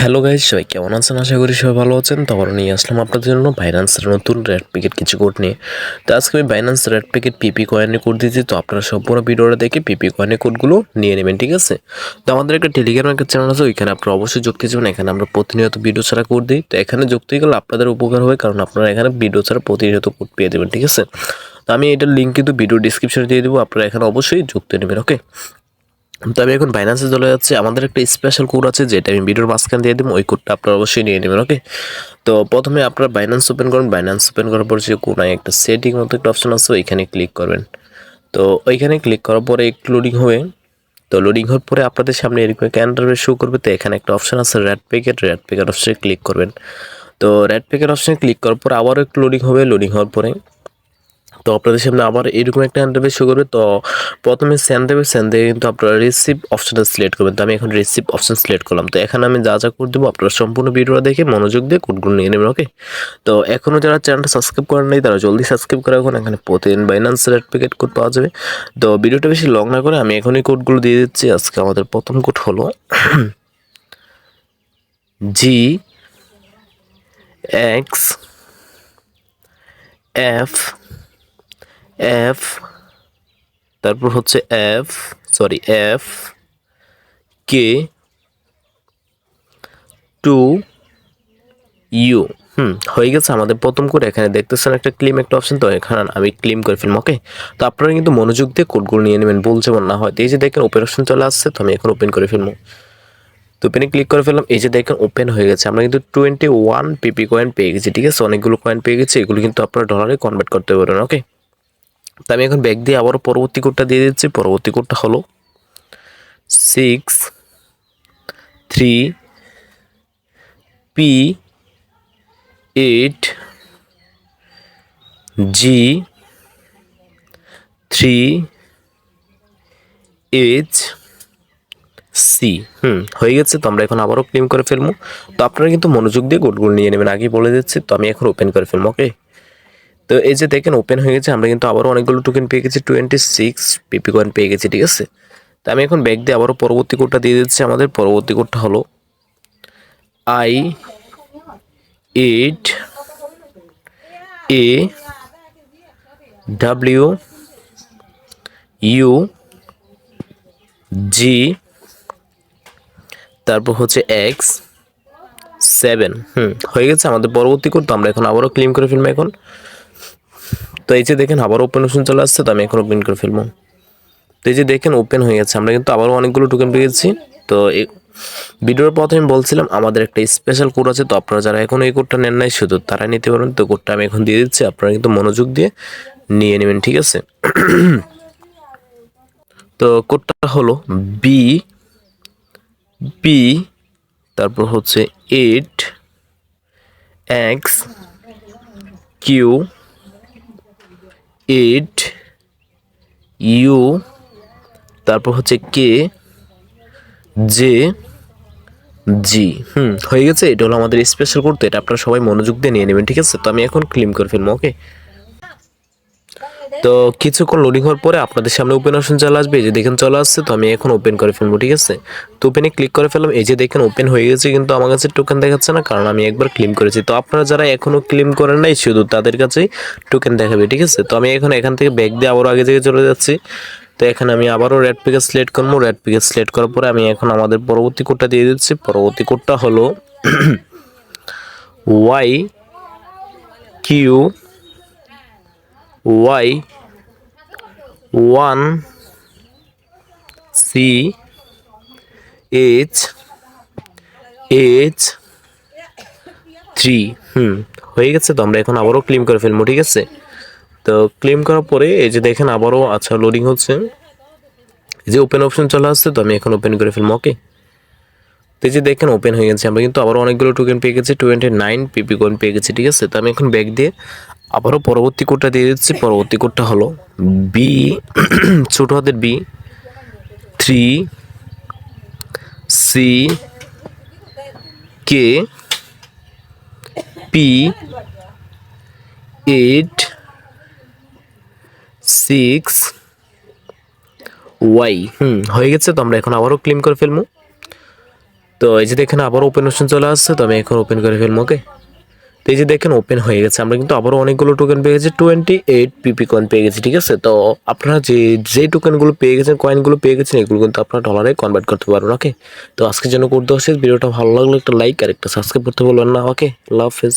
Hello guys, সবাই কেমন আছেন? আশা করি সবাই ভালো আছেন। তো আবারও নিয়ে আসলাম আপনাদের জন্য বাইন্যান্সের নতুন রেড প্যাকেট কিছু কোড নিয়ে। তো আজকে আমি বাইন্যান্স রেড প্যাকেট পিপি কয়েনের কোড দিয়েছি। তো আপনারা সম্পূর্ণ ভিডিওটা দেখে পিপি কয়েনের কোডগুলো নিয়ে নেবেন, ঠিক আছে? তো আমাদের একটা টেলিগ্রাম একটা চ্যানেল আছে, ওইখানে আপনারা অবশ্যই যুক্ত হয়ে যাবেন। এখানে আমরা প্রতিনিয়ত ভিডিও ছাড়া কোড দিই। তো এখানে যুক্ত হয়ে গেলে আপনাদের উপকার হবে, কারণ আপনারা এখানে ভিডিও ছাড়া প্রতিনিয়ত কোড পেয়ে যাবেন, ঠিক আছে? তো আমি এটার লিঙ্ক কিন্তু ভিডিও ডিসক্রিপশনে দিয়ে দেবো, আপনারা এখানে অবশ্যই যুক্ত নেবেন, ওকে? তো আমি এখন বাইন্যান্সে চলে যাচ্ছি। আমাদের একটা স্পেশাল কোড আছে, যেটা আমি ভিডিওর মাঝখানে দিয়ে দেবো। ওই কোডটা আপনারা অবশ্যই নিয়ে নেবেন, ওকে? তো প্রথমে আপনারা বাইন্যান্স ওপেন করুন। বাইন্যান্স ওপেন করার পর যে কোনায় একটা সেটিং মতো একটা অপশন আছে, ওইখানে ক্লিক করবেন। তো ওইখানে ক্লিক করার পরে একটু লোডিং হবে। তো লোডিং হওয়ার পরে আপনাদের সামনে এরকম একটা ইন্টারফেস শো করবে। তো এখানে একটা অপশন আছে রেড প্যাকেট অপশনে ক্লিক করবেন। তো রেড প্যাকেট অপশনে ক্লিক করার পর আবারও একটু লোডিং হবে। লোডিং হওয়ার পরে তো আপনাদের সামনে আবার এরকম একটা ইন্টারফেস শো করবে। তো প্রথমে সেন্ড দেবে, সেন্ড দিয়ে কিন্তু আপনারা রিসিভ অপশনটা সিলেক্ট করবেন। তো আমি এখন রিসিভ অপশন সিলেক্ট করলাম। তো এখানে আমি যা কোড দেবো আপনারা সম্পূর্ণ ভিডিওটা দেখে মনোযোগ দিয়ে কোডগুলো নিয়ে নেবেন, ওকে? তো এখনও যারা চ্যানেলটা সাবস্ক্রাইব করেন নাই তারা জলদি সাবস্ক্রাইব করে রাখুন। এখানে প্রতিদিন বাইন্যান্স রেড প্যাকেট কোড পাওয়া যাবে। তো ভিডিওটা বেশি লং না করে আমি এখনই কোডগুলো দিয়ে দিচ্ছি। আজকে আমাদের প্রথম কোড হলো GXF তারপর হচ্ছে F K 2U। হয়ে গেছে আমাদের প্রথম কোড। এখানে দেখতেছেন একটা ক্লেম একটা অপশন, তো এখানে আমি ক্লেম করে ফেলবো, ওকে? তো আপনারা কিন্তু মনোযোগ দিয়ে কোডগুলো নিয়ে নেবেন, ভুল যেমন না হয়। এই যে দেখেন ওপেন অপশন চলে আসছে, তো আমি এখন ওপেন করে ফেলবো। তো ওপেনে ক্লিক করে ফেললাম। এই যে দেখেন ওপেন হয়ে গেছে। আমরা কিন্তু 21 পিপি কয়েন পেয়ে গেছি, ঠিক আছে? অনেকগুলো কয়েন পেয়ে গেছি। এগুলো কিন্তু আপনারা ডলারে কনভার্ট করতে পারবেন, ওকে? তো আমি এখন ব্যাক দিয়ে আবারও পরবর্তী কোডটা দিয়ে দিচ্ছি। পরবর্তী কোডটা হলো 63P8G3H হয়ে গেছে। তো আমরা এখন আবারও ক্লেম করে ফেলবো। তো আপনারা কিন্তু মনোযোগ দিয়ে কোডগুলো নিয়ে নেবেন, আগেই বলে দিচ্ছি। তো আমি এখন ওপেন করে ফেলবো, ওকে? তো এই যে দেখেন ওপেন হয়ে গেছে। আমরা কিন্তু আবারও অনেকগুলো টোকেন পেয়ে গেছি, 26 পিপি কয়েন পেয়ে গেছি, ঠিক আছে? তো আমি এখন ব্যাক দিয়ে আবারও পরবর্তী কোডটা দিয়ে দিচ্ছি। আমাদের পরবর্তী কোডটা হলো I8AWG তারপর হচ্ছে X7। হয়ে গেছে আমাদের পরবর্তী কোড। তো আমরা এখন আবারও ক্লেম করে ফেলবো এখন। তো এই যে দেখেন আবারও ওপেন অপশন চলে আসছে, তো আমি এখন ওপেন করে ফেলবো। তো এই যে দেখেন ওপেন হয়ে গেছে। আমরা কিন্তু আবারও অনেকগুলো টোকেন পেয়েছি। তো ভিডিওর প্রথমে বলছিলাম আমাদের একটা স্পেশাল কোড আছে। তো আপনারা যারা এখন এই কোডটা নেন নাই শুধু তারাই নিতে পারবেন। তো কোডটা আমি এখন দিয়ে দিচ্ছি, আপনারা কিন্তু মনোযোগ দিয়ে নিয়ে নেবেন, ঠিক আছে? তো কোডটা হলো বি তারপর হচ্ছে 8XQ8U তারপর হচ্ছে KJG। হয়ে গেছে। এটা হলো আমাদের স্পেশাল কোড। তো এটা আপনারা সবাই মনোযোগ দিয়ে নিয়ে নেবেন, ঠিক আছে? তো আমি এখন ক্লেম করে ফেলবো, ওকে? তো কিছুক্ষণ লোডিং হওয়ার পরে আপনাদের সামনে ওপেন অপশন চলে আসবে। এই যে দেখেন চলে আসছে। তো আমি এখন ওপেন করে ফেলবো, ঠিক আছে? তো ওপেনে ক্লিক করে ফেললাম। এই যে দেখেন ওপেন হয়ে গেছে, কিন্তু আমার কাছে টোকেন দেখাচ্ছে না, কারণ আমি একবার ক্লেম করেছি। তো আপনারা যারা এখনো ক্লেম করেন নাই শুধু তাদের কাছেই টোকেন দেখাবে, ঠিক আছে? তো আমি এখন এখান থেকে ব্যাক দিয়ে আবারও আগে থেকে চলে যাচ্ছি। তো এখানে আমি আবারও রেড প্যাকেজ সিলেক্ট করবো। রেড প্যাকেজ সিলেক্ট করার পরে আমি এখন আমাদের পরবর্তী কোডটা দিয়ে দিচ্ছি। পরবর্তী কোডটা হলো YQY1CH3। হয়ে গেছে। তো আমরা এখন আবারও ক্লেম করে ফেলবো, ঠিক আছে? তো ক্লেম করার পরে এই যে দেখেন আবারও আচ্ছা লোডিং হচ্ছে। এই যে ওপেন অপশন চলে আসছে। তো আমি এখন ওপেন করে ফেলবো, ওকে? তো এই যে দেখেন ওপেন হয়ে গেছে। আমরা কিন্তু আবারও অনেকগুলো টোকেন পেয়ে গেছি, 29 পিপি কয়েন পেয়ে গেছি, ঠিক আছে? তো আমি এখন ব্যাক দিয়ে আবারও পরবর্তী কোডটা দিয়ে দিচ্ছি। পরবর্তী কোডটা হলো বি ছোট হাতের B3CK8 6Y। হয়ে গেছে। তো আমরা এখন আবারও ক্লেম করে ফেলবো। তো এই যে দেখেন আবার ওপেন অপশন চলে আসছে, তো আমি এখন ওপেন করে ফেলবো। ওকে, তো এই যে দেখেন ওপেন হয়ে গেছে, আমরা কিন্তু আবারও অনেকগুলো টোকেন পেয়ে গেছি, 28 পিপি কয়েন পেয়ে গেছি। ঠিক আছে, তো আপনারা যে টোকেনগুলো পেয়ে গেছেন, কয়েনগুলো পেয়ে গেছেন, এগুলো কিন্তু আপনারা ডলারে কনভার্ট করতে পারবেন। ওকে, তো আজকের জন্য করতে হচ্ছে, ভিডিওটা ভালো লাগলে একটা লাইক আর একটা সাবস্ক্রাইব করতে বলবেন না। ওকে, আল্লাহ হাফেজ।